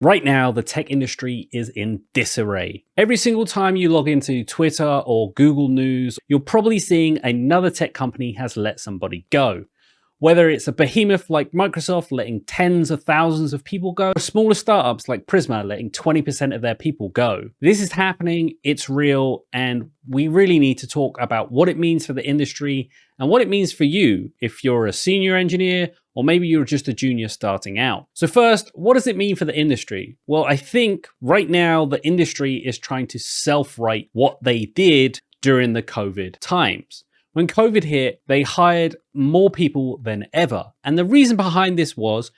Right now, the tech industry is in disarray. Every single time you log into Twitter or Google News, you're probably seeing another tech company has let somebody go. Whether it's a behemoth like Microsoft letting tens of thousands of people go, or smaller startups like Prisma letting 20% of their people go. This is happening, it's real, and we really need to talk about what it means for the industry and what it means for you if you're a senior engineer or maybe you're just a junior starting out. So first, what does it mean for the industry? Well, I think right now the industry is trying to self-right what they did during the COVID times. When COVID hit, they hired more people than ever. And the reason behind this was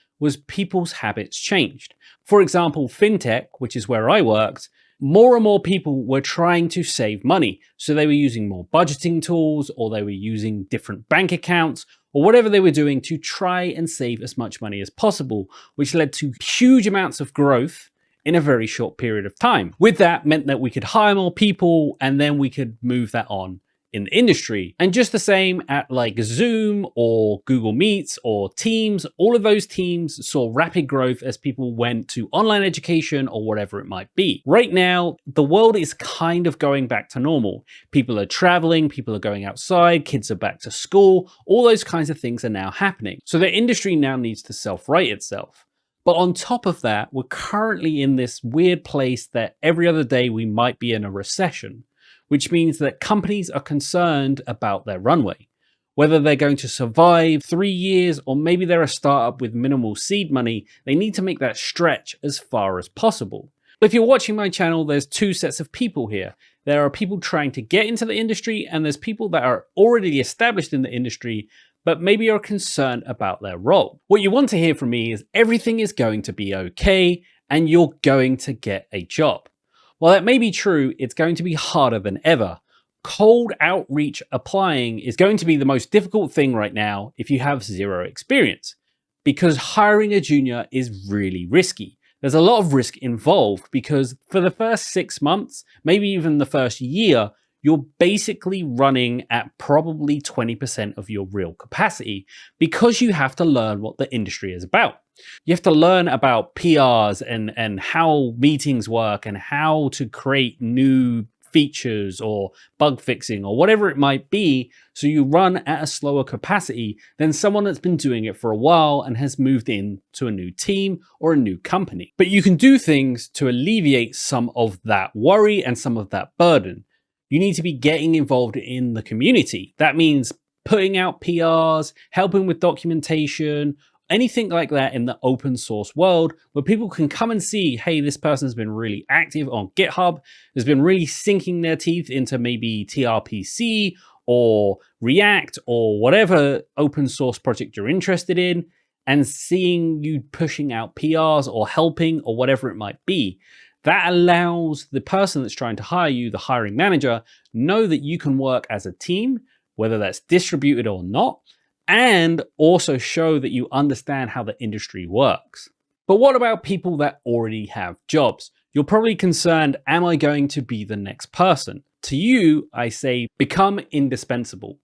people's habits changed. For example, fintech, which is where I worked, more and more people were trying to save money. So they were using more budgeting tools, or they were using different bank accounts, or whatever they were doing to try and save as much money as possible, which led to huge amounts of growth in a very short period of time. With that meant that we could hire more people and then we could move that on in the industry. And just the same at like Zoom or Google Meets or Teams, all of those teams saw rapid growth as people went to online education or whatever it might be. Right now, the world is kind of going back to normal. People are traveling, people are going outside, kids are back to school, all those kinds of things are now happening. So the industry now needs to self-right itself. But on top of that, we're currently in this weird place that every other day we might be in a recession, which means that companies are concerned about their runway, whether they're going to survive 3 years or maybe they're a startup with minimal seed money. They need to make that stretch as far as possible. If you're watching my channel, there's two sets of people here. There are people trying to get into the industry, and there's people that are already established in the industry, but maybe are concerned about their role. What you want to hear from me is everything is going to be okay, and you're going to get a job. While that may be true, it's going to be harder than ever. Cold outreach applying is going to be the most difficult thing right now if you have zero experience, because hiring a junior is really risky. There's a lot of risk involved because for the first 6 months, maybe even the first year, you're basically running at probably 20% of your real capacity because you have to learn what the industry is about. You have to learn about PRs and how meetings work and how to create new features or bug fixing or whatever it might be. So you run at a slower capacity than someone that's been doing it for a while and has moved in to a new team or a new company. But you can do things to alleviate some of that worry and some of that burden. You need to be getting involved in the community. That means putting out PRs, helping with documentation, anything like that in the open source world where people can come and see, hey, this person's been really active on GitHub, has been really sinking their teeth into maybe TRPC or React or whatever open source project you're interested in, and seeing you pushing out PRs or helping or whatever it might be. That allows the person that's trying to hire you, the hiring manager, know that you can work as a team, whether that's distributed or not, and also show that you understand how the industry works. But what about people that already have jobs? You're probably concerned, am I going to be the next person? To you, I say, become indispensable.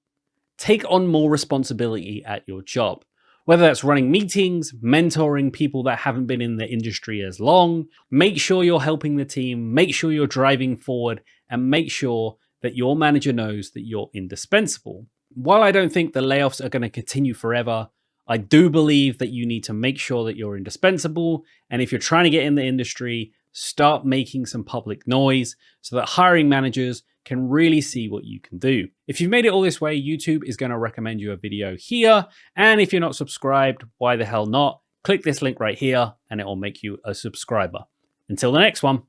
Take on more responsibility at your job. Whether that's running meetings, mentoring people that haven't been in the industry as long, make sure you're helping the team, make sure you're driving forward, and make sure that your manager knows that you're indispensable. While I don't think the layoffs are going to continue forever, I do believe that you need to make sure that you're indispensable. And if you're trying to get in the industry, start making some public noise so that hiring managers can really see what you can do. If you've made it all this way, YouTube is going to recommend you a video here. And if you're not subscribed, why the hell not? Click this link right here and it will make you a subscriber. Until the next one.